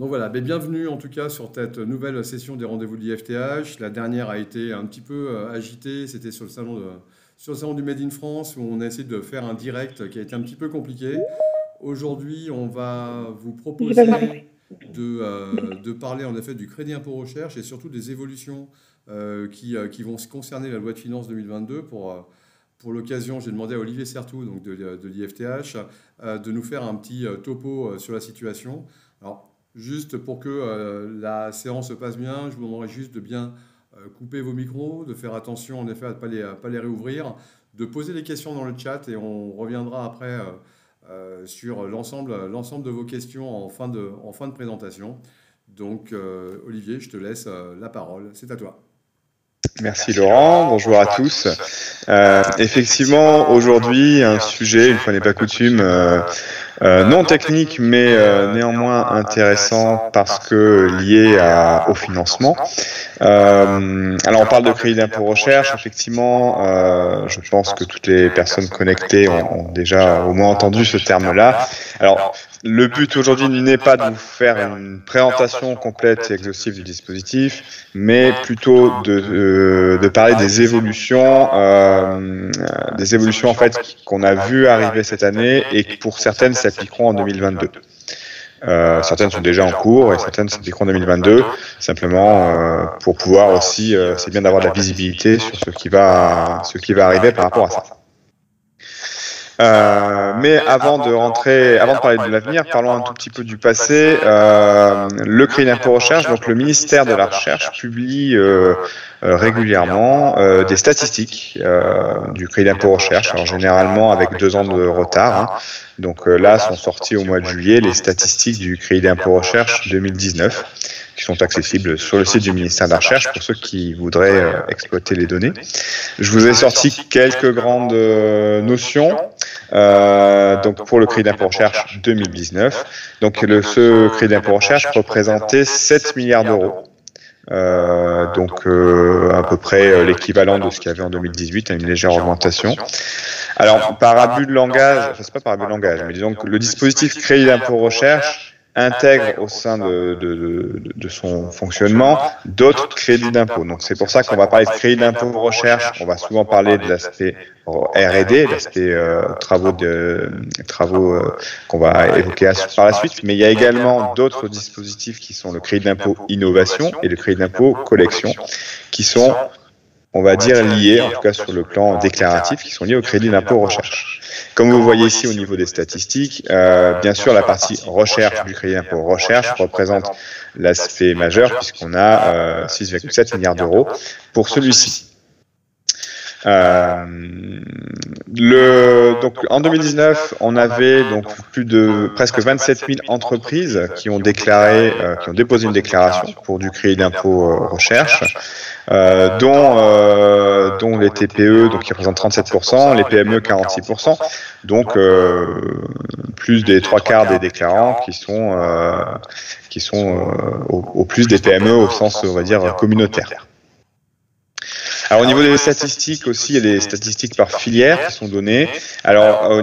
Donc voilà, bienvenue en tout cas sur cette nouvelle session des rendez-vous de l'IFTH. La dernière a été un petit peu agitée, c'était sur le salon du Made in France où on a essayé de faire un direct qui a été un petit peu compliqué. Aujourd'hui, on va vous J'ai pas proposer compris. de parler en effet du crédit impôt recherche et surtout des évolutions qui vont concerner la loi de finances 2022 pour l'occasion, j'ai demandé à Olivier Certout, donc de l'IFTH, de nous faire un petit topo sur la situation. Alors, juste pour que la séance se passe bien, je vous demanderai juste de bien couper vos micros, de faire attention en effet à ne pas les réouvrir, de poser des questions dans le chat et on reviendra après sur l'ensemble de vos questions en fin de présentation. Donc, Olivier, je te laisse la parole. C'est à toi. Merci Laurent, bonjour à tous. Effectivement, aujourd'hui, un sujet, une fois n'est pas coutume, non technique, mais néanmoins intéressant parce que lié au financement. Alors on parle de crédit d'impôt recherche, effectivement, je pense que toutes les personnes connectées ont déjà au moins entendu ce terme-là. Alors, le but aujourd'hui n'est pas de vous faire une présentation complète et exhaustive du dispositif, mais plutôt de parler des évolutions en fait qu'on a vu arriver cette année et qui pour certaines s'appliqueront en 2022. Certaines sont déjà en cours et certaines s'appliqueront en 2022, simplement pour pouvoir aussi, c'est bien d'avoir de la visibilité sur ce qui va arriver par rapport à ça. Mais avant de parler de l'avenir, parlons un tout petit peu du passé. Le crédit d'impôt recherche, donc le ministère de la Recherche publie régulièrement des statistiques du crédit d'impôt recherche, alors généralement avec 2 ans de retard. Hein. Donc là sont sorties au mois de juillet les statistiques du crédit d'impôt recherche 2019 qui sont accessibles sur le site du ministère de la Recherche pour ceux qui voudraient exploiter les données. Je vous ai sorti quelques grandes notions. Donc pour le crédit d'impôt recherche 2019, donc ce crédit d'impôt recherche représentait 7 milliards d'euros. Donc à peu près l'équivalent de ce qu'il y avait en 2018, à une légère augmentation. Alors par abus de langage, enfin c'est pas par abus de langage, mais disons que le dispositif crédit d'impôt recherche intègre au sein de son fonctionnement d'autres crédits d'impôt. Donc c'est pour ça qu'on va parler de crédit d'impôt recherche, on va souvent parler de l'aspect R&D, l'aspect travaux qu'on va évoquer par la suite, mais il y a également d'autres dispositifs qui sont le crédit d'impôt innovation et le crédit d'impôt collection, qui sont, on va dire, liés, en tout cas sur le plan déclaratif, qui sont liés au crédit d'impôt recherche. Comme vous voyez ici au niveau des statistiques, bien sûr la partie recherche du crédit d'impôt recherche représente l'aspect majeur puisqu'on a 6,7 milliards d'euros pour celui-ci. Donc en 2019, on avait donc presque 27 000 entreprises qui ont déposé une déclaration pour du crédit d'impôt recherche, dont les TPE donc qui représentent 37%, les PME 46%, donc plus des 3/4 des déclarants qui sont au plus des PME au sens, on va dire, communautaire. Alors au niveau des statistiques aussi, il y a des statistiques par filière qui sont données. Alors à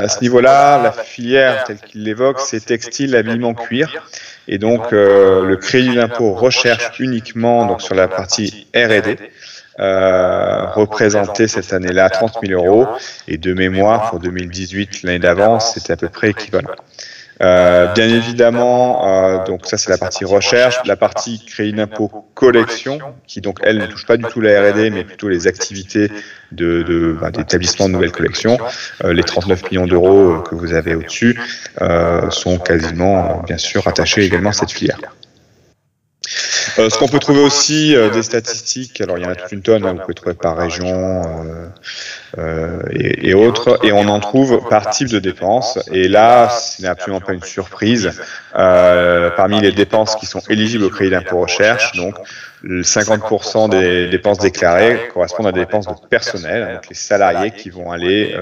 ce niveau-là, la filière telle qu'il l'évoque, c'est textile, habillement, cuir. Et donc le crédit d'impôt recherche uniquement donc sur la partie R&D représentait cette année-là 30 000 euros. Et de mémoire, pour 2018, l'année d'avant, c'était à peu près équivalent. Bien évidemment, donc ça c'est la partie recherche, la partie crédit d'impôt collection, qui donc elle ne touche pas du tout la R&D, mais plutôt les activités d'établissement de nouvelles collections. Les 39 millions d'euros que vous avez au-dessus sont quasiment, bien sûr, rattachés également à cette filière. Ce qu'on peut trouver aussi des statistiques, alors il y en a toute une tonne, hein, vous pouvez trouver par région et autres, et on en trouve par type de dépenses. Et là, ce n'est absolument pas une surprise. Parmi les dépenses qui sont éligibles au crédit d'impôt recherche, donc 50% des dépenses déclarées correspondent à des dépenses de personnel, donc les salariés qui vont aller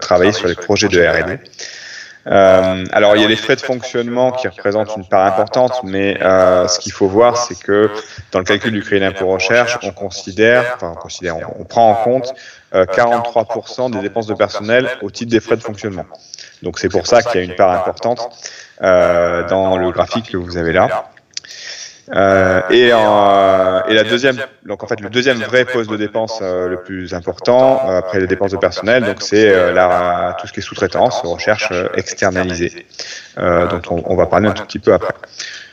travailler sur les projets de R&D. Alors il y a les frais de fonctionnement qui représentent une part importante, mais ce qu'il faut voir, c'est que dans le calcul du crédit d'impôt recherche, on prend en compte 43% des dépenses de personnel au titre des frais de fonctionnement. Donc c'est pour ça qu'il y a une part importante dans le graphique que vous avez là. Et la deuxième, donc en fait le deuxième vrai poste de dépense le plus important après les dépenses de personnel, donc c'est tout ce qui est sous-traitance, recherche externalisée, dont on va parler un tout petit peu après.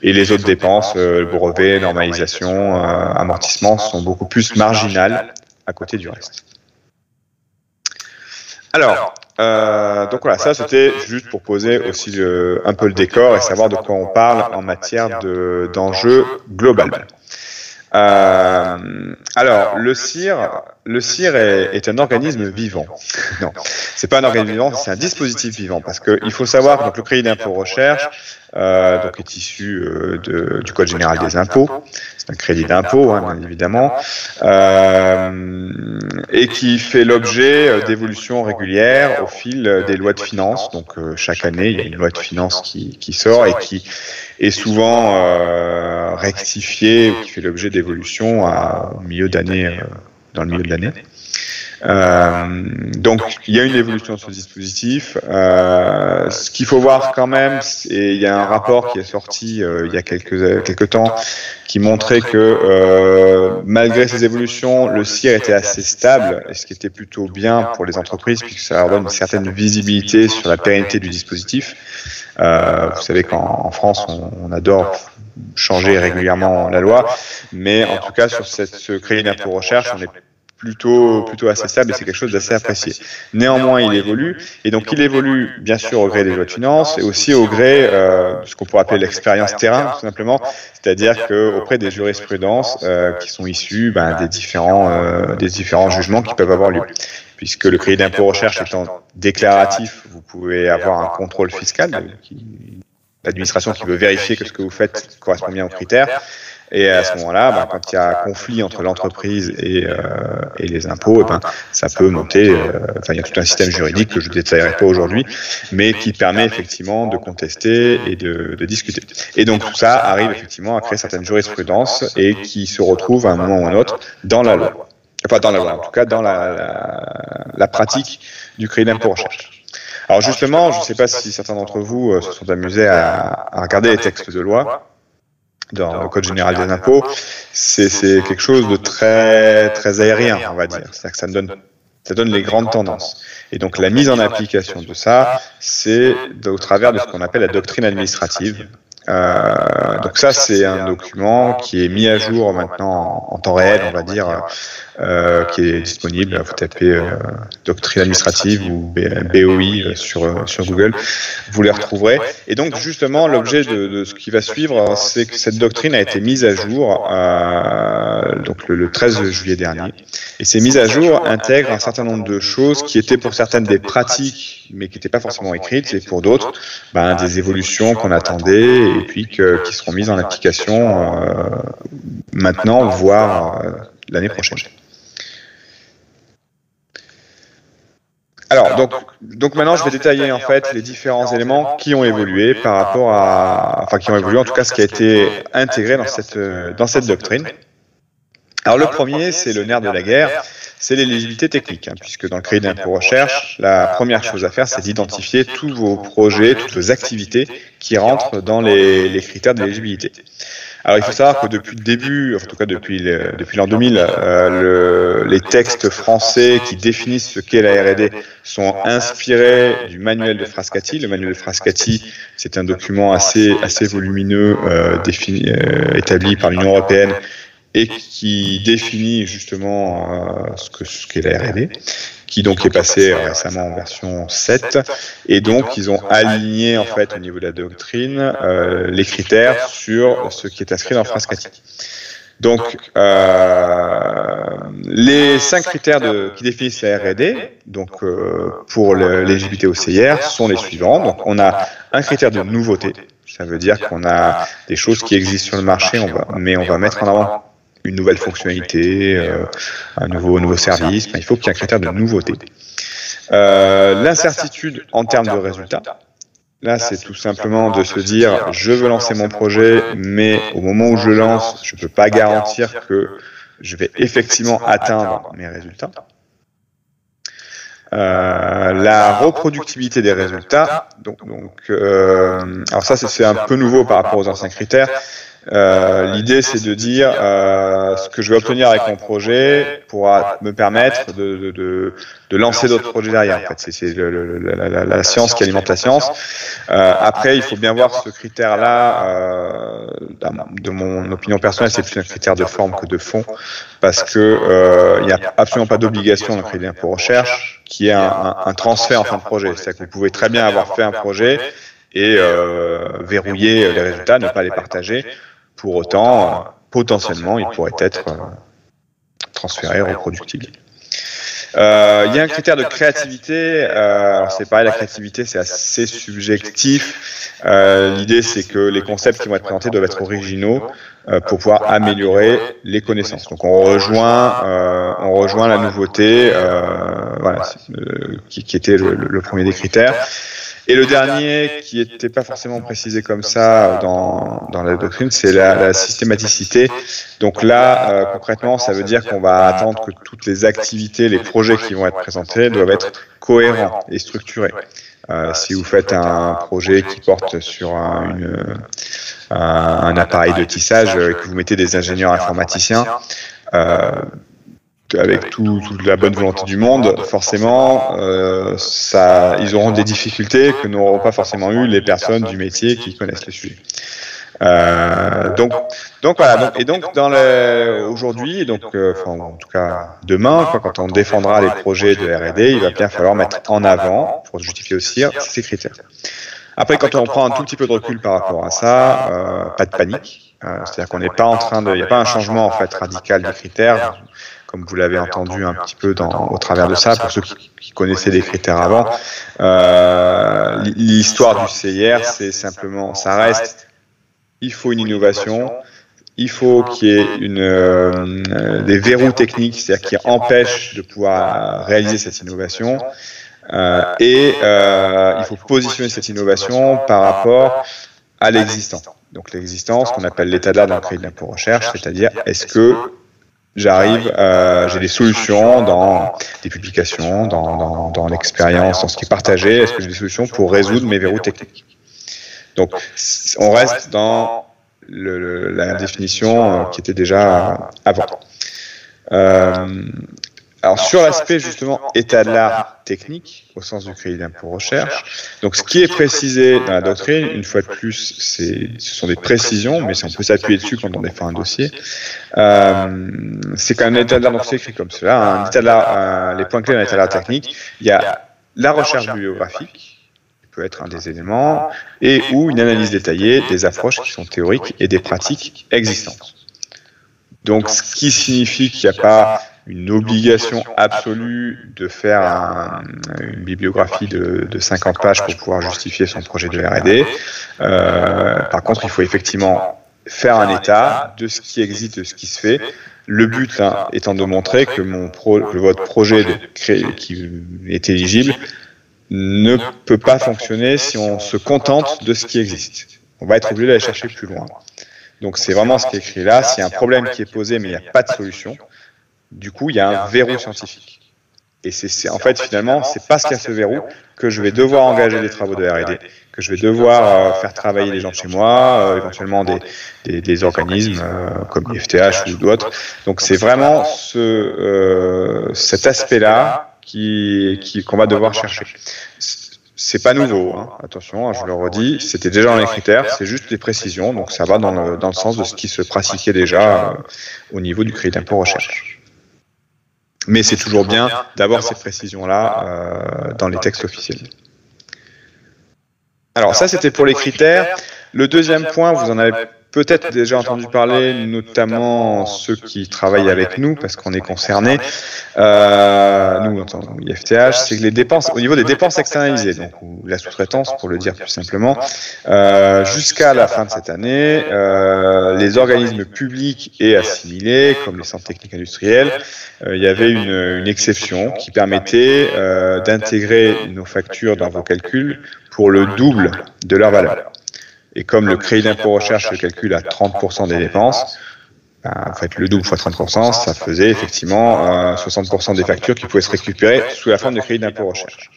Et les autres dépenses, brevet, normalisation, amortissement, sont beaucoup plus marginales à côté du reste. Alors, donc voilà, ça c'était juste pour poser aussi un peu le décor et savoir de quoi on parle en matière d'enjeux global. Alors, le CIR est un organisme vivant. Non, c'est pas un organisme vivant, c'est un dispositif vivant, parce qu'il faut savoir que le crédit d'impôt recherche donc est issu du Code général des impôts. C'est un crédit d'impôt, hein, bien évidemment, et qui fait l'objet d'évolutions régulières au fil des lois de finances. Donc chaque année, il y a une loi de finances qui sort et qui est souvent rectifiée ou qui fait l'objet d'évolutions au milieu d'année, dans le milieu de l'année. Donc il y a une évolution de ce dispositif. Ce qu'il faut voir quand même, et il y a un rapport qui est sorti il y a quelques temps qui montrait que malgré ces évolutions, le CIR était assez stable, et ce qui était plutôt bien pour les entreprises puisque ça leur donne une certaine visibilité sur la pérennité du dispositif. Vous savez qu'en France, on adore changer régulièrement la loi, mais en tout cas sur ce crédit d'impôt recherche, on est plutôt assez stable et c'est quelque chose d'assez apprécié. Néanmoins, il évolue, et donc il évolue bien sûr au gré des lois de finances et aussi au gré de ce qu'on pourrait appeler l'expérience terrain, tout simplement, c'est-à-dire qu'auprès des jurisprudences qui sont issues des différents jugements qui peuvent avoir lieu. Puisque le crédit d'impôt recherche étant déclaratif, vous pouvez avoir un contrôle fiscal, l'administration qui veut vérifier que ce que vous faites correspond bien aux critères. Et à ce moment-là, quand il y a conflit entre l'entreprise et les impôts, ça peut monter. Il y a tout un système juridique que je ne détaillerai pas aujourd'hui, mais qui permet effectivement de contester et de discuter. Et donc tout ça arrive effectivement à créer certaines jurisprudences et qui se retrouvent à un moment ou à un autre dans la loi. Enfin, dans la loi, en tout cas dans la pratique du crédit d'impôt recherche. Alors justement, je ne sais pas si certains d'entre vous se sont amusés à regarder les textes de loi dans le Code général des impôts. C'est quelque chose de très, très aérien, on va dire. C'est-à-dire que ça donne les grandes tendances. Et donc la mise en application de ça, c'est au travers de ce qu'on appelle la doctrine administrative. Donc ça, c'est un document qui est mis à jour maintenant en temps réel, on va dire, qui est disponible. Vous tapez doctrine administrative ou BOI sur Google, vous les retrouverez. Et donc justement, l'objet de ce qui va suivre, c'est que cette doctrine a été mise à jour donc le 13 juillet dernier. Et ces mises à jour intègrent un certain nombre de choses qui étaient pour certaines des pratiques, mais qui n'étaient pas forcément écrites, et pour d'autres, des évolutions qu'on attendait et puis qui seront mises en application maintenant, voire l'année prochaine. Alors, donc maintenant, je vais détailler en fait les différents éléments qui ont évolué par rapport qui ont évolué en tout cas ce qui a été intégré dans cette doctrine. Alors le premier, c'est le nerf de la guerre, c'est l'éligibilité technique, puisque dans le crédit d'impôt recherche, la première chose à faire, c'est d'identifier tous vos projets, toutes vos activités qui rentrent dans les critères d'éligibilité. Alors il faut savoir que depuis le début, en tout cas depuis l'an 2000, les textes français qui définissent ce qu'est la R&D sont inspirés du manuel de Frascati. Le manuel de Frascati, c'est un document assez volumineux établi par l'Union européenne et qui définit justement ce qu'est la R&D, qui donc est passé récemment en version 7, et donc ils ont aligné en fait au niveau de la doctrine les critères sur ce qui est inscrit dans Frascati. Donc les 5 critères qui définissent la R&D, donc pour l'éligibilité au CIR, sont les suivants. Donc on a un critère de nouveauté, ça veut dire qu'on a des choses qui existent sur le marché, mais on va mettre en avant une nouvelle fonctionnalité, un nouveau service. Il faut qu'il y ait un critère de nouveauté. L'incertitude en termes de résultats. Là, c'est tout simplement de se dire, je veux lancer mon projet, mais au moment où je le lance, je ne peux pas garantir que je vais effectivement atteindre mes résultats. La reproductibilité des résultats. Alors ça, c'est un peu nouveau par rapport aux anciens critères. L'idée, c'est de dire ce que je vais obtenir avec mon projet pourra me permettre de lancer d'autres projets derrière. En fait, c'est la science qui alimente la science. Après, il faut bien voir ce critère-là. De mon opinion personnelle, c'est plus un critère de forme que de fond, parce que il n'y a absolument pas d'obligation dans le crédit d'impôt recherche qui est un transfert en fin de projet. C'est-à-dire que vous pouvez très bien avoir fait un projet et verrouiller les résultats, ne pas les partager. Pour autant, potentiellement, il pourrait être transféré, reproductible. Il y a un critère de créativité. Alors c'est pareil, la créativité, c'est assez subjectif. L'idée, c'est que les concepts qui vont être présentés doivent être originaux pour pouvoir améliorer les connaissances. Donc on rejoint la nouveauté, qui était le premier des critères. Et le dernier, qui n'était pas forcément précisé comme ça dans la doctrine, c'est la systématicité. Donc là, concrètement, ça veut dire qu'on va attendre que toutes les activités, les projets qui vont être présentés doivent être cohérents et structurés. Si vous faites un projet qui porte sur un appareil de tissage et que vous mettez des ingénieurs informaticiens, avec toute la bonne volonté du monde, forcément, ils auront des difficultés que n'auront pas forcément eu les personnes du métier qui connaissent les sujets. Donc voilà. Et donc aujourd'hui, en tout cas demain, quand on défendra les projets de R&D, il va bien falloir mettre en avant, pour justifier aussi, ces critères. Après, quand on prend un tout petit peu de recul par rapport à ça, pas de panique. C'est-à-dire qu'on n'est pas en train il n'y a pas un changement en fait radical des critères. Comme vous l'avez entendu un petit peu au travers de ça, pour ceux qui connaissaient les critères avant, l'histoire du CIR, c'est simplement, ça reste, il faut une innovation, il faut qu'il y ait des verrous techniques, c'est-à-dire qui empêchent de pouvoir réaliser cette innovation, et il faut positionner cette innovation par rapport à l'existant. Donc l'existant, ce qu'on appelle l'état de l'art dans le crédit d'impôt recherche, c'est-à-dire est-ce que j'ai des solutions dans des publications, dans l'expérience, dans ce qui est partagé. Est-ce que j'ai des solutions pour résoudre mes verrous techniques? Donc, on reste dans la définition qui était déjà avant. Alors, sur l'aspect, justement, état de l'art technique, au sens du crédit d'impôt recherche, donc ce qui est précisé dans la doctrine, une fois de plus, ce sont des précisions, mais on peut s'appuyer dessus quand on défend un dossier. C'est quand même un état de l'art, donc c'est écrit comme cela, un état de l'art, les points clés d'un état de l'art technique, il y a la recherche bibliographique, qui peut être un des éléments, et ou une analyse détaillée des approches qui sont théoriques et des pratiques existantes. Donc, ce qui signifie qu'il n'y a pas une obligation absolue de faire une bibliographie de 50 pages pour pouvoir justifier son projet de R&D. Par contre, il faut effectivement faire un état de ce qui existe, de ce qui se fait. Le but étant de montrer que votre projet qui est éligible ne peut pas fonctionner si on se contente de ce qui existe. On va être obligé d'aller chercher plus loin. Donc c'est vraiment ce qui est écrit là. S'il y a un problème qui est posé mais il n'y a pas de solution, du coup, il y a un verrou scientifique. Et en fait, finalement, c'est parce qu'il y a ce verrou que je vais devoir engager des travaux de R&D, que je vais devoir faire travailler les gens de chez moi, éventuellement des organismes comme l'IFTH ou d'autres. Donc, c'est vraiment cet aspect-là qu'on va devoir chercher. C'est pas nouveau, hein. Attention, je le redis, c'était déjà dans les critères, c'est juste des précisions, donc ça va dans le sens de ce qui se pratiquait déjà au niveau du crédit d'impôt recherche. Mais c'est toujours bien d'avoir ces précisions-là dans les textes officiels. Alors ça, c'était pour les critères. Le deuxième point, vous en avez peut-être déjà entendu parler, notamment ceux qui travaillent avec nous, parce qu'on est concernés, nous, en tant qu'IFTH, c'est que les dépenses, au niveau des dépenses externalisées, donc la sous-traitance, pour le dire plus simplement, jusqu'à la fin de cette année, les organismes publics et assimilés, comme les centres techniques industriels, il y avait une exception qui permettait d'intégrer nos factures dans vos calculs pour le double de leur valeur. Et comme le crédit d'impôt recherche se calcule à 30% des dépenses, vous faites le double fois 30%, ça faisait effectivement 60% des factures qui pouvaient se récupérer sous la forme de crédit d'impôt recherche.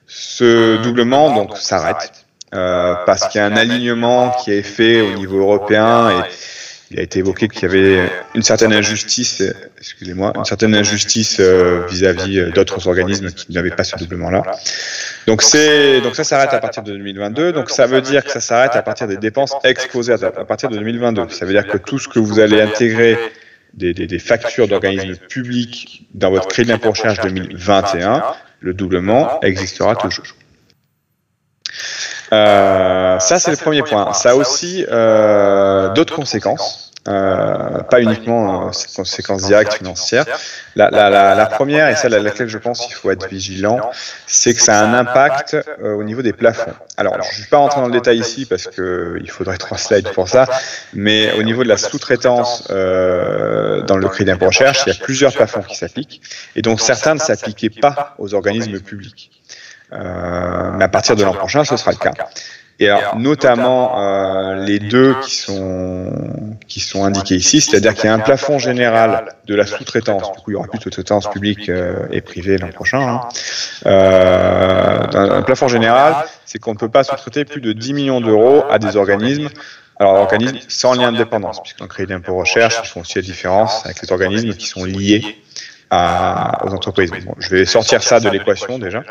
Ce doublement donc s'arrête parce qu'il y a un alignement qui est fait au niveau européen et il a été évoqué qu'il y avait une certaine injustice, vis-à-vis d'autres organismes qui n'avaient pas ce doublement-là. Donc ça s'arrête à partir de 2022. Donc ça veut dire que ça s'arrête à partir des dépenses exposées à partir de 2022. Ça veut dire que tout ce que vous allez intégrer des factures d'organismes publics dans votre crédit d'impôt recherche 2021, le doublement existera toujours. Ça, c'est le premier point. Ça a aussi d'autres conséquences, pas uniquement conséquences directes financières. La première, et celle à laquelle je pense qu'il faut être vigilant, c'est que ça a un impact au niveau des plafonds. Alors, je ne vais pas rentrer dans le détail ici parce qu'il faudrait 3 slides pour ça, mais au niveau de la sous-traitance dans le crédit d'impôt recherche, il y a plusieurs plafonds qui s'appliquent, et donc certains ne s'appliquaient pas aux organismes publics. Mais à partir de l'an prochain, ce sera le cas. Et alors, notamment les deux qui sont indiqués ici, c'est-à-dire qu'il y a un plafond général de la sous-traitance. Du coup, il y aura plus de sous-traitance publique et privée l'an prochain. Un plafond général, c'est qu'on ne peut pas sous-traiter plus de 10 millions d'euros à des organismes. Alors, organismes sans lien de dépendance, puisqu'en crédit d'impôt recherche, ils font aussi la différence avec les organismes qui sont liés aux entreprises. Bon, je vais sortir ça de l'équation déjà.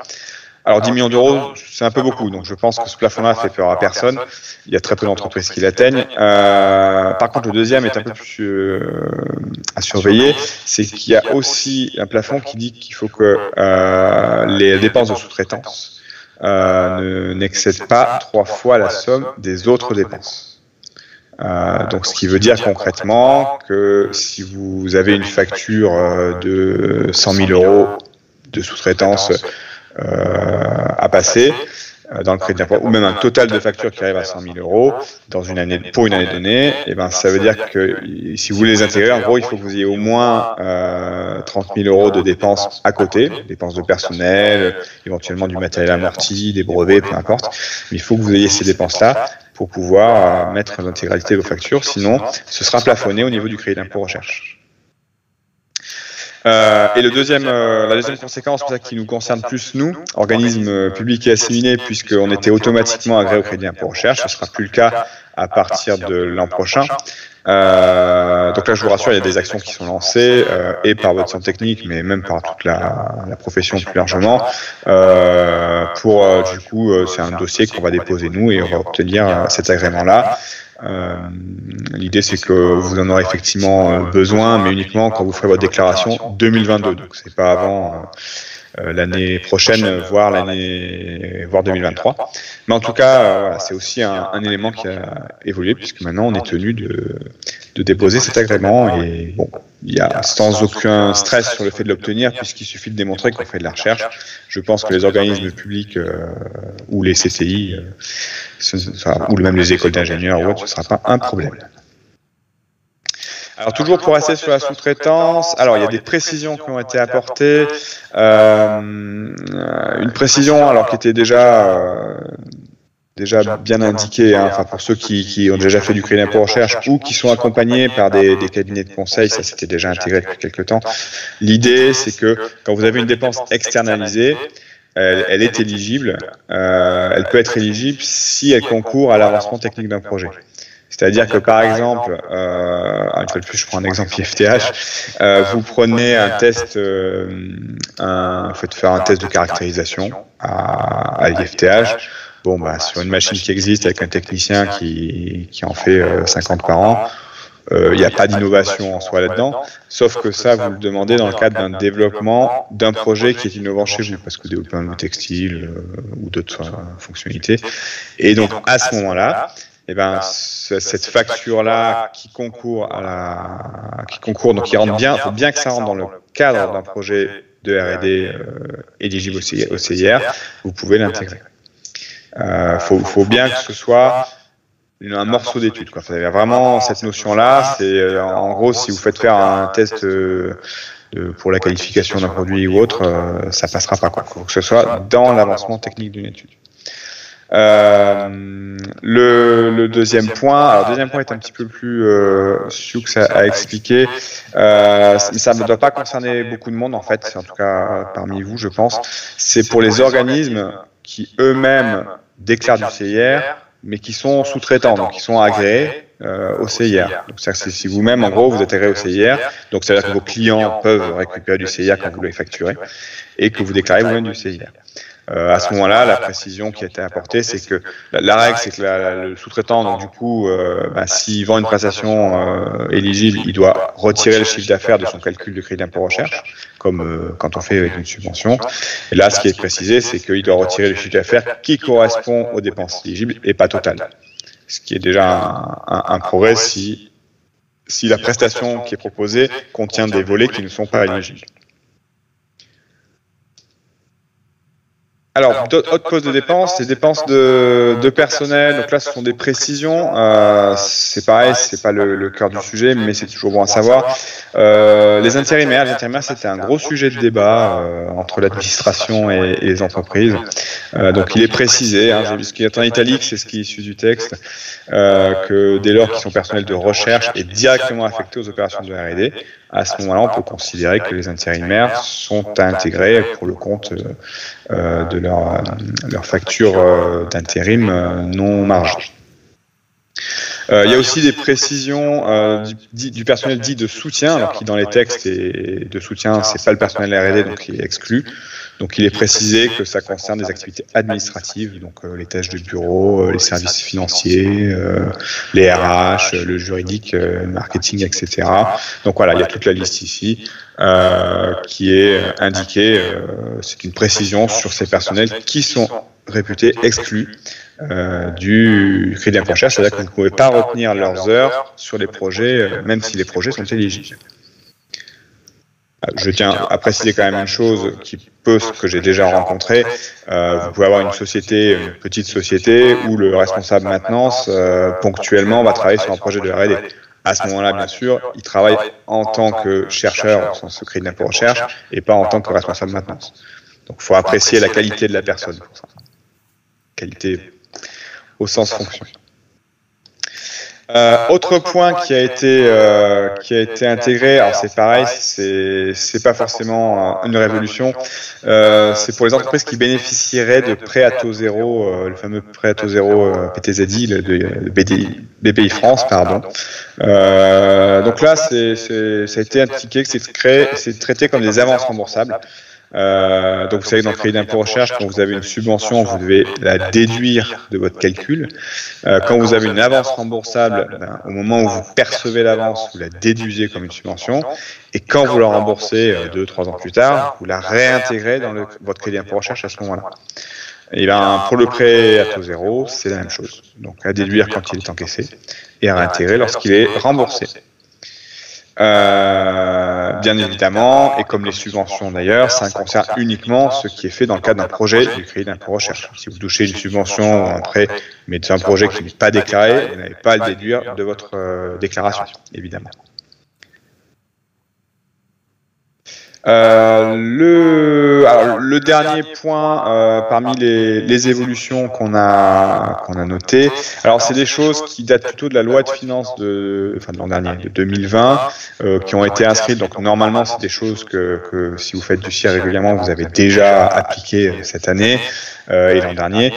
Alors 10 millions d'euros, c'est un peu beaucoup, donc je pense que ce plafond-là fait peur à personne. Il y a très peu d'entreprises qui l'atteignent. Par contre, le deuxième est un peu plus à surveiller, c'est qu'il y a aussi un plafond qui dit qu'il faut que les dépenses de sous-traitance n'excèdent pas 3 fois la somme des autres dépenses. Donc, ce qui veut dire concrètement que si vous avez une facture de 100 000 euros de sous-traitance à passer dans le crédit d'impôt, ou même un total de factures qui arrive à 100 000 euros pour une année donnée, et ben ça veut dire que si vous voulez les intégrer, en gros, il faut que vous ayez au moins 30 000 euros de dépenses à côté, dépenses de personnel, éventuellement du matériel amorti, des brevets, peu importe, mais il faut que vous ayez ces dépenses-là pour pouvoir mettre l'intégralité de vos factures, sinon ce sera plafonné au niveau du crédit d'impôt recherche. Et la deuxième conséquence, pour ça qui nous concerne plus nous, organismes publics et assimilés, puisqu'on était automatiquement agréé au crédit d'impôt recherche, ce ne sera plus le cas à partir de l'an prochain. Donc là, je vous rassure, il y a des actions qui sont lancées, et par votre centre technique, mais même par toute la profession plus largement, du coup, c'est un dossier qu'on va déposer nous et on va obtenir cet agrément-là. L'idée, c'est que vous en aurez effectivement besoin, mais uniquement quand vous ferez votre déclaration 2022. Donc, c'est pas avant l'année prochaine, voire 2023. Mais en tout cas, voilà, c'est aussi un élément qui a évolué, puisque maintenant, on est tenu de déposer cet agrément. Et bon, il y a sans aucun stress sur le fait de l'obtenir, puisqu'il suffit de démontrer qu'on fait de la recherche. Je pense que les organismes publics ou les CCI, ou même les écoles d'ingénieurs ou autres, ce ne sera pas un problème. Alors toujours pour rester sur la sous-traitance, alors il y a des précisions qui ont été apportées. Une précision alors qui était déjà bien indiquée, hein, enfin pour ceux qui ont déjà fait du crédit d'impôt recherche ou qui sont accompagnés par des cabinets de conseil, ça c'était déjà intégré depuis quelques temps. L'idée c'est que quand vous avez une dépense externalisée, elle est éligible, elle peut être éligible si elle concourt à l'avancement technique d'un projet. C'est-à-dire que par exemple, une fois de plus, je prends un exemple IFTH, vous prenez un test, vous faites faire un test de caractérisation à l'IFTH. Bon, bah, sur une machine qui existe avec un technicien qui en fait 50 par an, il n'y a pas d'innovation en soi là-dedans, sauf que ça, vous le demandez dans le cadre d'un développement d'un projet qui est innovant chez vous, parce que vous développez un textile ou d'autres fonctionnalités. Et donc, à ce moment-là, eh ben, cette facture-là qui concourt donc qui rentre bien, il faut bien que ça rentre dans le cadre d'un projet de R&D éligible au CIR, vous pouvez l'intégrer. Faut bien que ce soit un morceau d'étude, quoi. Vous avez vraiment cette notion-là. C'est en gros, si vous faites faire un test pour la qualification d'un produit ou autre, ça passera pas, quoi. Il faut que ce soit dans l'avancement technique d'une étude. Le deuxième point, alors le deuxième point est un petit peu plus sioux à expliquer, mais ça ne doit pas concerner beaucoup de monde en fait, en tout cas parmi vous je pense, c'est pour les organismes qui eux-mêmes déclarent du CIR, mais qui sont sous-traitants, donc qui sont agréés au CIR. Donc c'est-à-dire que si vous-même en gros vous êtes agréé au CIR, donc c'est-à-dire que vos clients peuvent récupérer du CIR quand vous les facturez, et que vous déclarez vous-même du CIR. À ce moment-là, la précision qui a été apportée, c'est que la règle, c'est que le sous-traitant, donc du coup, s'il vend une prestation éligible, il doit retirer le chiffre d'affaires de son calcul de crédit d'impôt recherche, comme quand on fait avec une subvention. Et là, ce qui est précisé, c'est qu'il doit retirer le chiffre d'affaires qui correspond aux dépenses éligibles et pas total. Ce qui est déjà un progrès si la prestation qui est proposée contient des volets qui ne sont pas éligibles. Alors, autre poste de dépenses, c'est dépenses de personnel. Donc là, ce sont des précisions. C'est pareil, c'est pas le cœur du sujet, mais c'est toujours bon à savoir. Les intérimaires, c'était un gros sujet de débat entre l'administration et les entreprises. Donc, il est précisé, j'ai vu ce qui est en italique, c'est ce qui est issu du texte, que dès lors qu'ils sont personnels de recherche et directement affectés aux opérations de R&D, à ce moment-là, on peut considérer que les intérimaires sont intégrés pour le compte de leur facture d'intérim non margée. Il y a aussi des précisions du personnel dit de soutien, alors qui dans les textes de soutien, c'est pas le personnel R&D, donc il est exclu. Donc il est précisé que ça concerne des activités administratives, donc les tâches de bureau, les services financiers, les RH, le juridique, le marketing, etc. Donc voilà, il y a toute la liste ici qui est indiquée. C'est une précision sur ces personnels qui sont réputés exclus du crédit d'impôt recherche, c'est-à-dire que vous ne pouvez pas retenir leurs heures sur les projets, même si les projets sont éligibles. Je tiens à préciser quand même une chose que j'ai déjà rencontré. Vous pouvez avoir une petite société où le responsable maintenance, ponctuellement, va travailler sur un projet de R&D. À ce moment-là, bien sûr, il travaille en tant que chercheur au sens de crédit d'impôt recherche et pas en tant que responsable maintenance. Donc, il faut apprécier la qualité de la personne pour ça. Qualité au sens fonction. Autre point qui a été intégré, alors c'est pareil, c'est pas forcément une révolution, c'est pour les entreprises qui bénéficieraient de prêts à taux zéro, le fameux prêt à taux zéro PTZI, de BPI France, pardon. Donc là, ça a été indiqué que c'est traité comme des avances remboursables. Donc vous savez, dans le crédit d'impôt recherche, quand vous avez une subvention, vous devez la déduire de votre calcul. Quand vous avez une avance remboursable, au moment où vous percevez l'avance, vous la déduisez comme une subvention. Et quand vous la remboursez 2-3 ans plus tard, vous la réintégrez dans votre crédit d'impôt recherche à ce moment-là. Et bien, pour le prêt à taux zéro, c'est la même chose. Donc à déduire quand il est encaissé et à réintégrer lorsqu'il est remboursé. Bien évidemment, et comme les subventions d'ailleurs, ça concerne uniquement ce qui est fait dans le cadre d'un projet du crédit d'impôt recherche. Si vous touchez une subvention ou un prêt, mais c'est un projet qui n'est pas déclaré, vous n'avez pas à le déduire de votre déclaration, évidemment. Le dernier point parmi les évolutions qu'on a notées, alors c'est des choses qui datent plutôt de la loi de finances de l'an dernier, de 2020, qui ont été inscrites. Donc normalement, c'est des choses que si vous faites du CIR régulièrement, vous avez déjà appliqué cette année et l'an dernier.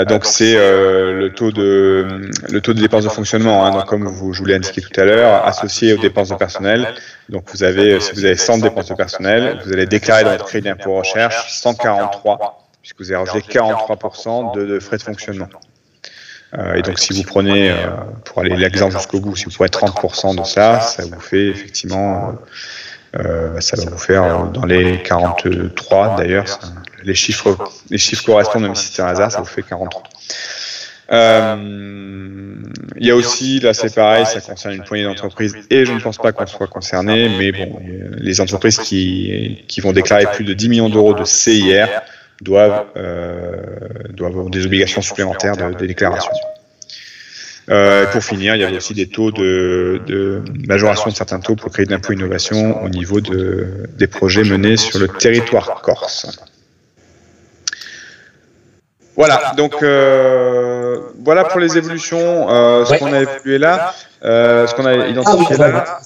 Donc c'est le taux de dépenses de fonctionnement, donc comme je vous l'ai indiqué tout à l'heure, associé aux dépenses de personnel. Donc si vous avez 100 dépenses de personnel, vous allez déclarer dans votre crédit d'impôt recherche 143, puisque vous avez rajouté 43% de frais de fonctionnement. Et donc si vous prenez, pour aller l'exemple jusqu'au bout, si vous prenez 30% de ça, ça vous fait effectivement, ça va vous faire dans les 43 d'ailleurs, les chiffres correspondent, même si c'est un hasard, ça vous fait 43. Il y a aussi, là c'est pareil, ça concerne une poignée d'entreprises et je ne pense pas qu'on soit concerné, mais bon, les entreprises qui vont déclarer plus de 10 millions d'euros de CIR doivent avoir des obligations supplémentaires de déclaration. Pour finir, il y a aussi des taux de majoration de certains taux pour le crédit d'impôt innovation au niveau des projets menés sur le territoire corse. Voilà, donc voilà pour les évolutions, ce qu'on a évalué là, ce qu'on a identifié là.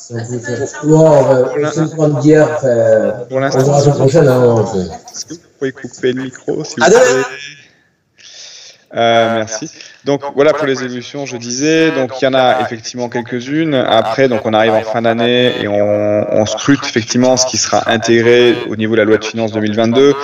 Pour l'instant, est-ce que vous pouvez couper le micro, s'il vous plaît? Merci. Donc voilà pour les évolutions, je disais. Donc il y en a effectivement quelques-unes. Après, donc on arrive en fin d'année et on scrute effectivement ce qui sera intégré au niveau de la loi de finances 2022.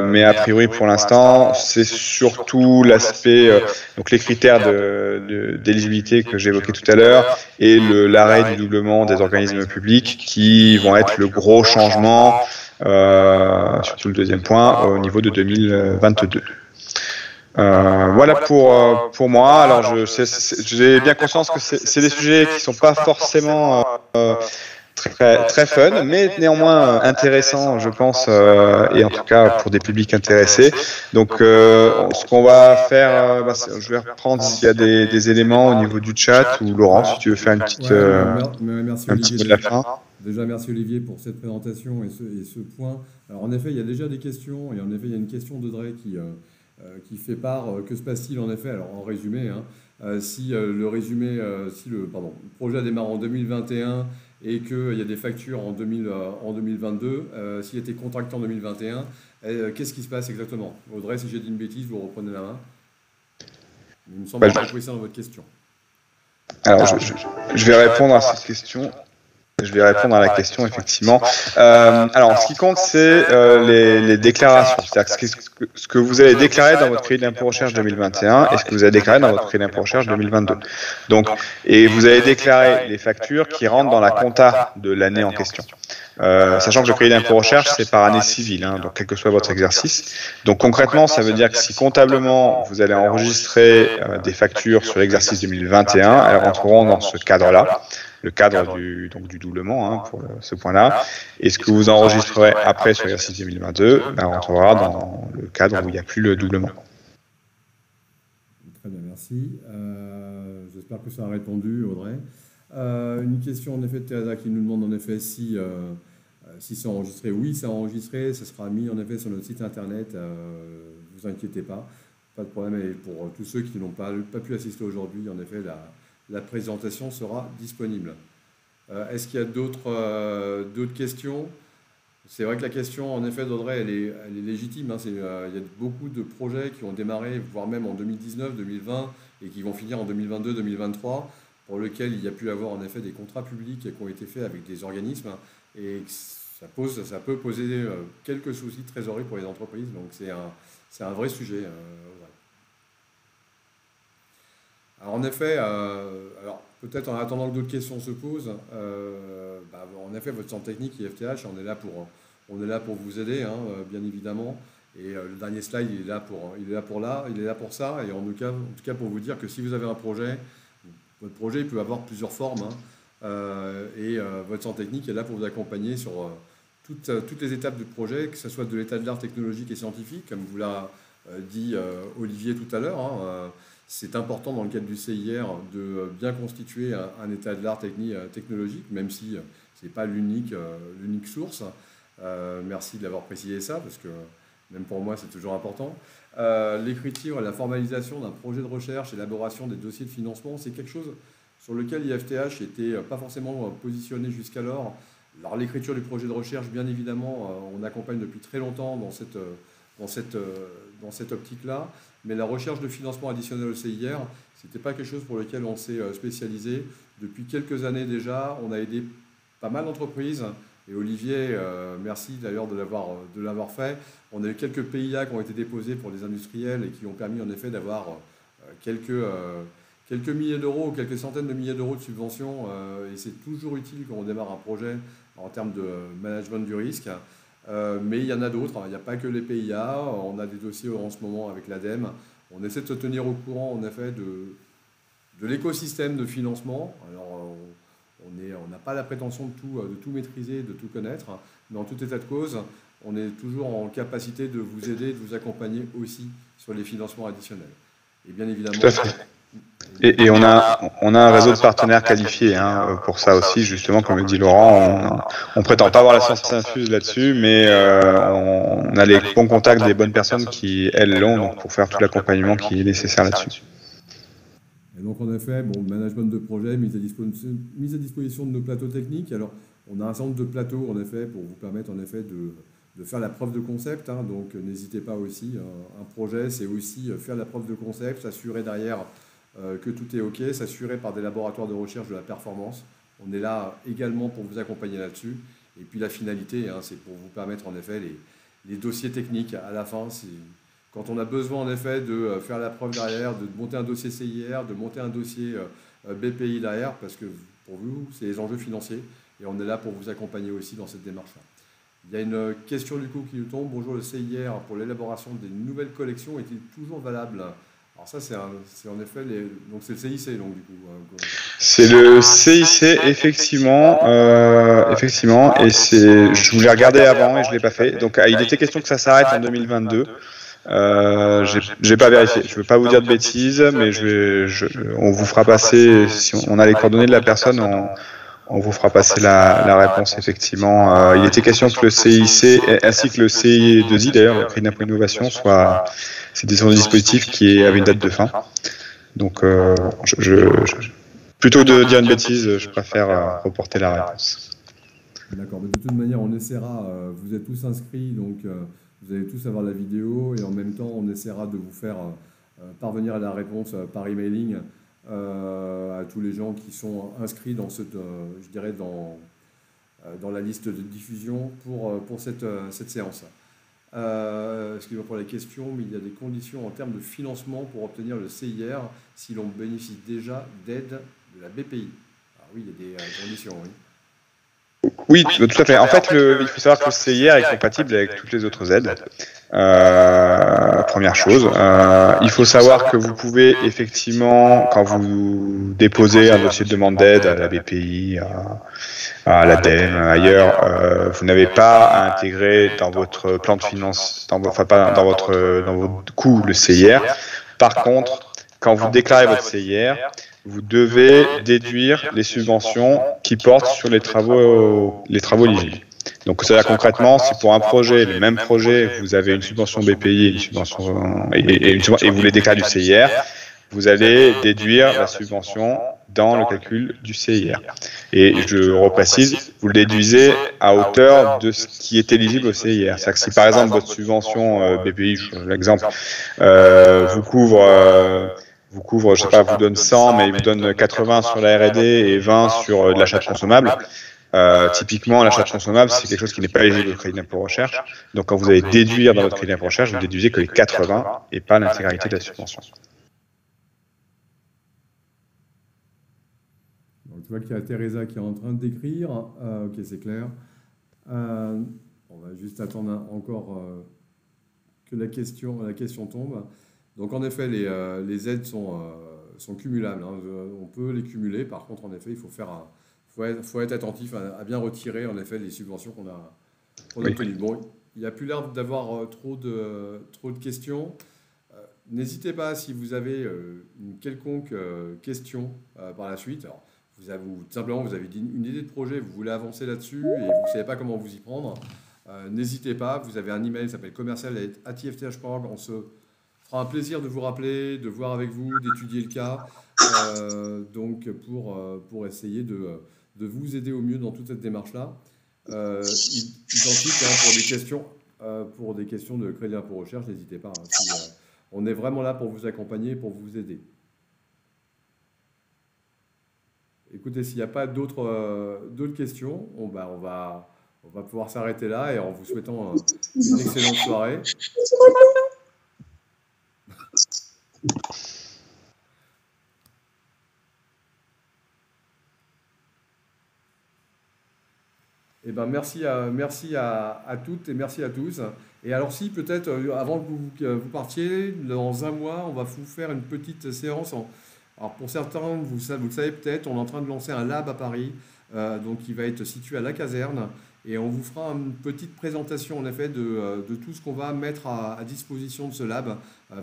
Mais a priori pour l'instant, c'est surtout l'aspect, donc les critères d'éligibilité que j'évoquais tout à l'heure et l'arrêt du doublement des organismes publics qui vont être le gros changement, surtout le deuxième point, au niveau de 2022. Voilà pour moi. Alors j'ai bien conscience que c'est des sujets qui sont pas forcément très fun, mais néanmoins intéressants, je pense, et en tout cas pour des publics intéressés. Donc ce qu'on va faire, je vais reprendre s'il y a des éléments au niveau du chat, ou Laurent, si tu veux faire une petite, merci un petit mot de la fin. Déjà, merci Olivier pour cette présentation et ce point. Alors en effet, il y a déjà des questions, et en effet, il y a une question d'Audrey qui fait part, que se passe-t-il en effet, alors en résumé, si le projet démarre en 2021 et qu'il y a des factures en 2022, s'il était contracté en 2021, qu'est-ce qui se passe exactement? Audrey, si j'ai dit une bêtise, vous reprenez la main. Il me semble que vous avez ça dans votre question. Alors, je vais répondre à cette question. Je vais répondre à la question, effectivement. Alors, ce qui compte, c'est les déclarations. C'est-à-dire ce que vous avez déclaré dans votre crédit d'impôt recherche 2021 et ce que vous avez déclaré dans votre crédit d'impôt recherche 2022. Donc, et vous avez déclaré les factures qui rentrent dans la compta de l'année en question. Sachant que le crédit d'impôt recherche, c'est par année civile, donc quel que soit votre exercice. Donc concrètement, ça veut dire que si comptablement, vous allez enregistrer des factures sur l'exercice 2021, elles rentreront dans ce cadre-là, le cadre du doublement, pour ce point-là. Et ce que vous enregistrerez après sur l'exercice 2022, rentrera dans le cadre où il n'y a plus le doublement. Très bien, merci. J'espère que ça a répondu, Audrey. Une question en effet de Teresa qui nous demande en effet si c'est enregistré. Oui, c'est enregistré, ça sera mis en effet sur notre site internet, ne vous inquiétez pas de problème. Et pour tous ceux qui n'ont pas pu assister aujourd'hui, en effet, la présentation sera disponible. Est-ce qu'il y a d'autres questions? C'est vrai que la question, en effet, d'Audrey, elle est légitime. Il y a beaucoup de projets qui ont démarré, voire même en 2019, 2020, et qui vont finir en 2022, 2023, pour lesquels il y a pu avoir en effet des contrats publics qui ont été faits avec des organismes, et ça peut poser quelques soucis de trésorerie pour les entreprises. Donc c'est un vrai sujet. Alors en effet, peut-être en attendant que d'autres questions se posent, en effet, votre centre technique IFTH, on est là pour vous aider, bien évidemment. Et le dernier slide, il est là pour ça. Et en tout cas pour vous dire que si vous avez un projet, votre projet il peut avoir plusieurs formes, et votre centre technique est là pour vous accompagner sur toutes les étapes du projet, que ce soit de l'état de l'art technologique et scientifique, comme vous l'a dit Olivier tout à l'heure. C'est important dans le cadre du CIR de bien constituer un état de l'art technologique, même si ce n'est pas l'unique source. Merci de l'avoir précisé ça, parce que même pour moi c'est toujours important. L'écriture et la formalisation d'un projet de recherche, élaboration des dossiers de financement, c'est quelque chose sur lequel IFTH n'était pas forcément positionné jusqu'alors. Alors l'écriture du projet de recherche, bien évidemment, on accompagne depuis très longtemps dans cette optique-là, mais la recherche de financement additionnel au CIR, ce n'était pas quelque chose pour lequel on s'est spécialisé. Depuis quelques années déjà, on a aidé pas mal d'entreprises, et Olivier, merci d'ailleurs de l'avoir fait. On a eu quelques PIA qui ont été déposés pour les industriels et qui ont permis en effet d'avoir quelques milliers d'euros, quelques centaines de milliers d'euros de subventions, et c'est toujours utile quand on démarre un projet en termes de management du risque. Mais il y en a d'autres, il n'y a pas que les PIA, on a des dossiers en ce moment avec l'ADEME. On essaie de se tenir au courant en effet de l'écosystème de financement. Alors on n'a pas la prétention de tout maîtriser, de tout connaître, mais en tout état de cause, on est toujours en capacité de vous aider, de vous accompagner aussi sur les financements additionnels. Et bien évidemment, Et on a un réseau de partenaires qualifiés pour ça aussi, justement, comme le dit Laurent. On prétend pas avoir la science infuse là-dessus, mais on a les bons contacts des bonnes personnes qui, elles, l'ont, donc pour faire tout l'accompagnement qui est nécessaire là-dessus. Et donc, en effet, bon, management de projet, mise à disposition de nos plateaux techniques. Alors, on a un certain nombre de plateaux, en effet, pour vous permettre, en effet, de faire la preuve de concept. Donc, n'hésitez pas aussi. Un projet, c'est aussi faire la preuve de concept, s'assurer derrière que tout est OK, s'assurer par des laboratoires de recherche de la performance. On est là également pour vous accompagner là-dessus. Et puis la finalité, c'est pour vous permettre en effet les dossiers techniques à la fin. Quand on a besoin en effet de faire la preuve derrière, de monter un dossier CIR, de monter un dossier BPI derrière, parce que pour vous, c'est les enjeux financiers. Et on est là pour vous accompagner aussi dans cette démarche-là. Il y a une question du coup qui nous tombe. Bonjour, le CIR pour l'élaboration des nouvelles collections est-il toujours valable? Alors ça, c'est en effet, donc c'est le CIC, donc du coup. C'est le CIC, effectivement, et je voulais regarder avant et je l'ai pas fait. Donc, il était question que ça s'arrête en 2022. J'ai pas vérifié. Je veux pas vous dire de bêtises, mais on vous fera passer, si on a les coordonnées de la personne, on vous fera passer la réponse, effectivement. Il était question que le CIC, ainsi que le CI2I, d'ailleurs, le Crédit d'impôt innovation, c'est des dispositifs qui avaient une date de fin. Donc, plutôt de dire une bêtise, je préfère reporter la réponse. D'accord, mais de toute manière, on essaiera, vous êtes tous inscrits, donc vous allez tous avoir la vidéo, et en même temps, on essaiera de vous faire parvenir à la réponse par emailing à tous les gens qui sont inscrits dans je dirais dans la liste de diffusion pour cette séance. Excusez-moi pour la question, mais il y a des conditions en termes de financement pour obtenir le CIR si l'on bénéficie déjà d'aide de la BPI. Alors oui, il y a des conditions, oui. Oui, tout à fait. En fait, il faut savoir que le CIR est compatible avec toutes les autres aides. Première chose. Il faut savoir que vous pouvez effectivement, quand vous déposez un dossier de demande d'aide à la BPI, à l'ADEME, ailleurs, vous n'avez pas à intégrer dans votre plan de finance, dans votre coût le CIR. Par contre, quand vous déclarez votre CIR, vous devez déduire les subventions qui portent sur les travaux éligibles. Donc, ça, concrètement, si pour un projet, le même projet, vous avez une subvention BPI et vous les déclarez du CIR, vous allez déduire la subvention dans le calcul du CIR. Et je reprécise, vous le déduisez à hauteur de ce qui est éligible au CIR. C'est-à-dire que si, par exemple, votre subvention BPI, je donne l'exemple, vous couvre, je sais pas, vous donne 100, mais il vous donne 80 sur la R&D et 20 sur de l'achat de consommables. Typiquement, l'achat de consommables, c'est quelque chose qui n'est pas éligible au crédit d'impôt recherche. Donc, quand vous allez déduire dans votre crédit d'impôt recherche, vous déduisez que les 80 et pas l'intégralité de la subvention. Donc, tu vois qu'il y a Teresa qui est en train d'écrire. Ok, c'est clair. On va juste attendre encore que la question tombe. Donc, en effet, les aides sont cumulables. On peut les cumuler. Par contre, en effet, il faut être attentif à bien retirer, en effet, les subventions qu'on a obtenues. Bon, il n'y a plus l'air d'avoir trop de questions. N'hésitez pas, si vous avez une quelconque question par la suite. Alors, simplement, vous avez une idée de projet, vous voulez avancer là-dessus et vous ne savez pas comment vous y prendre. N'hésitez pas. Vous avez un email qui s'appelle commercial@ifth.org. On se fera un plaisir de vous rappeler, de voir avec vous, d'étudier le cas, donc pour essayer de vous aider au mieux dans toute cette démarche-là. Identique pour des questions de crédit impôt recherche, n'hésitez pas. On est vraiment là pour vous accompagner, pour vous aider. Écoutez, s'il n'y a pas d'autres questions, on va pouvoir s'arrêter là et en vous souhaitant une excellente soirée. Eh ben, merci à toutes et merci à tous. Et alors si peut-être, avant que vous partiez, dans un mois, on va vous faire une petite séance. Alors pour certains, vous le savez peut-être, on est en train de lancer un lab à Paris, donc qui va être situé à la caserne. Et on vous fera une petite présentation en effet de tout ce qu'on va mettre à disposition de ce lab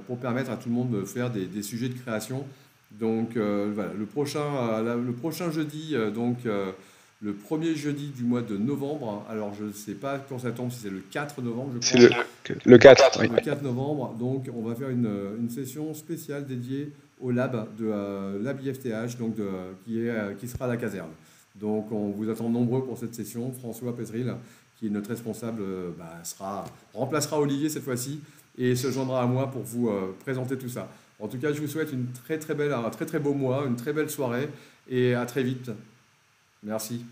pour permettre à tout le monde de faire des sujets de création. Donc voilà, le prochain jeudi, le premier jeudi du mois de novembre. Alors je ne sais pas quand ça tombe, si c'est le 4 novembre, je C'est crois. le 4, oui. Le 4 novembre, donc on va faire une session spéciale dédiée au lab de Lab IFTH, donc qui sera à la caserne. Donc on vous attend nombreux pour cette session. François Pétril, qui est notre responsable, remplacera Olivier cette fois-ci et se joindra à moi pour vous présenter tout ça. En tout cas, je vous souhaite un très très beau mois, une très belle soirée et à très vite. Merci.